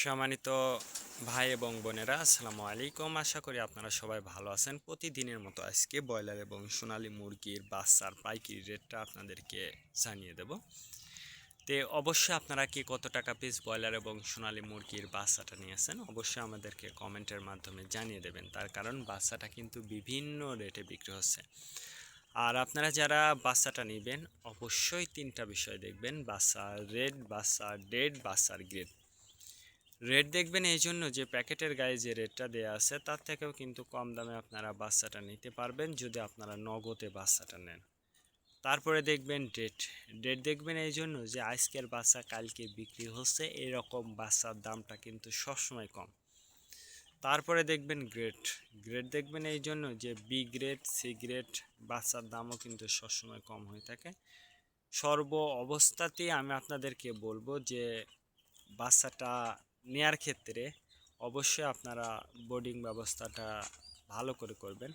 সম্মানিত ভাই এবং বোনেরা, আসসালামু আলাইকুম। আশা করি আপনারা সবাই ভালো আছেন। প্রতিদিনের মতো আজকে ব্রয়লার এবং সোনালী মুরগির বাচ্চার পাইকারি রেটটা আপনাদেরকে জানিয়ে দেব। অবশ্যই আপনারা কি কত টাকা পিস ব্রয়লার এবং সোনালী মুরগির বাচ্চাটা নিয়েছেন অবশ্যই আমাদেরকে কমেন্টের মাধ্যমে জানিয়ে দেবেন। তার কারণ বাচ্চাটা কিন্তু বিভিন্ন রেটে বিক্রি হচ্ছে। আর আপনারা যারা বাচ্চাটা নেবেন অবশ্যই তিনটা বিষয় দেখবেন: বাচ্চার রেট, বাচ্চার ডেট, বাচ্চার গ্রেড। রেট দেখবেন এই জন্য যে প্যাকেটের গায়ে যে রেটটা দেওয়া আছে তার থেকেও কিন্তু কম দামে আপনারা বাচ্চাটা নিতে পারবেন যদি আপনারা নগদে বাচ্চাটা নেন। তারপরে দেখবেন ডেট। ডেট দেখবেন এই জন্য যে আজকের বাচ্চা কালকে বিক্রি হচ্ছে, এরকম বাচ্চার দামটা কিন্তু সবসময় কম। তারপরে দেখবেন গ্রেড। গ্রেড দেখবেন এই জন্য যে বি গ্রেড, সি গ্রেড বাচ্চার দামও কিন্তু সবসময় কম হয়ে থাকে। সর্ব অবস্থাতেই আমি আপনাদেরকে বলবো যে বাচ্চাটা নেয়ার ক্ষেত্রে অবশ্যই আপনারা বোর্ডিং ব্যবস্থাটা ভালো করে করবেন।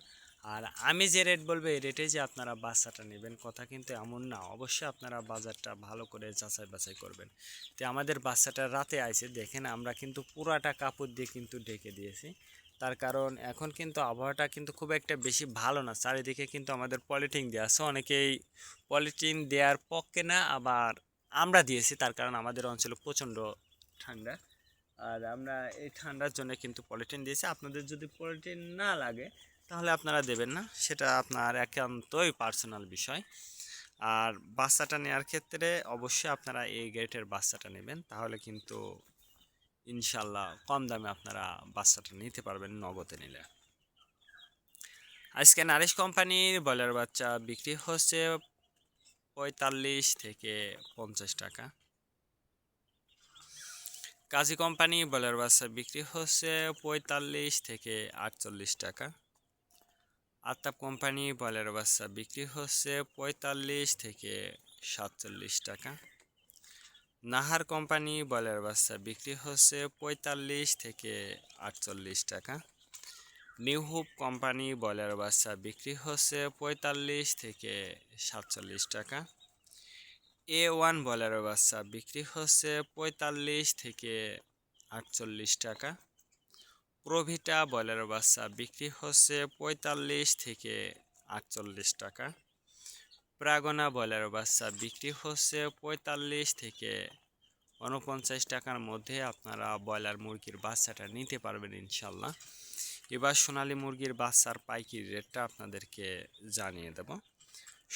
আর আমি যে রেট বলবো এই রেটে যে আপনারা বাচ্চাটা নেবেন কথা কিন্তু এমন না। অবশ্যই আপনারা বাজারটা ভালো করে যাচাই বাছাই করবেন। আমাদের বাচ্চাটা রাতে আইছে দেখেন, আমরা কিন্তু পুরাটা কাপড় দিয়ে কিন্তু ঢেকে দিয়েছি। তার কারণ এখন কিন্তু আবহাওয়াটা কিন্তু খুব একটা বেশি ভালো না, চারিদিকে কিন্তু আমাদের পলিথিন দেওয়া আছে। অনেকেই পলিথিন দেওয়ার পক্ষে না, আবার আমরা দিয়েছি তার কারণ আমাদের অঞ্চলে প্রচণ্ড ঠান্ডা। আর আমরা এই ঠান্ডার জন্য কিন্তু পলিথিন দিয়েছি। আপনাদের যদি পলিথিন না লাগে তাহলে আপনারা দেবেন না, সেটা আপনার একান্তই পার্সোনাল বিষয়। আর বাচ্চাটা নেওয়ার ক্ষেত্রে অবশ্যই আপনারা এই গ্রেটের বাচ্চাটা নেবেন, তাহলে কিন্তু ইনশাল্লাহ কম দামে আপনারা বাচ্চাটা নিতে পারবেন নগদে নিলে। আজকে নারিশ কোম্পানির ব্রয়লার বাচ্চা বিক্রি হচ্ছে 45 থেকে 50 টাকা। কাজী কোম্পানি ব্রয়লার বাচ্চা বিক্রি হচ্ছে 45 থেকে 48 টাকা। আতাপ কোম্পানি ব্রয়লার বাচ্চা বিক্রি হচ্ছে 45 থেকে 47 টাকা। নাহার কোম্পানি ব্রয়লার বাচ্চা বিক্রি হচ্ছে 45 থেকে 48 টাকা। নিউ হোপ কোম্পানি ব্রয়লার বাচ্চা বিক্রি হচ্ছে 45 থেকে 47 টাকা। A1 ব্রয়লার বাচ্চা বিক্রি হচ্ছে 45 থেকে 48 টাকা। প্রভিটা ব্রয়লার বাচ্চা বিক্রি হচ্ছে 45 থেকে 48 টাকা। প্রাগনা ব্রয়লার বাচ্চা বিক্রি হচ্ছে 45 থেকে 49 টাকার মধ্যে আপনারা ব্রয়লার মুরগির বাচ্চাটা নিতে পারবেন ইনশাল্লাহ। এবার সোনালী মুরগির বাচ্চার পাইকারি রেটটা আপনাদেরকে জানিয়ে দেব।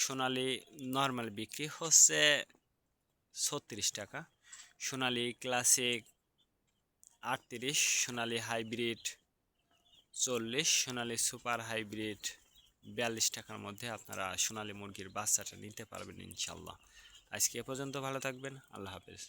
সোনালী নর্মাল বিক্রি হচ্ছে 36 টাকা, সোনালী ক্লাসিক 38, সোনালী হাইব্রিড 40, সোনালী সুপার হাইব্রিড 42 টাকার মধ্যে আপনারা সোনালী মুরগির বাচ্চাটা নিতে পারবেন ইনশাল্লাহ। আজকে এ পর্যন্ত, ভালো থাকবেন, আল্লাহ হাফেজ।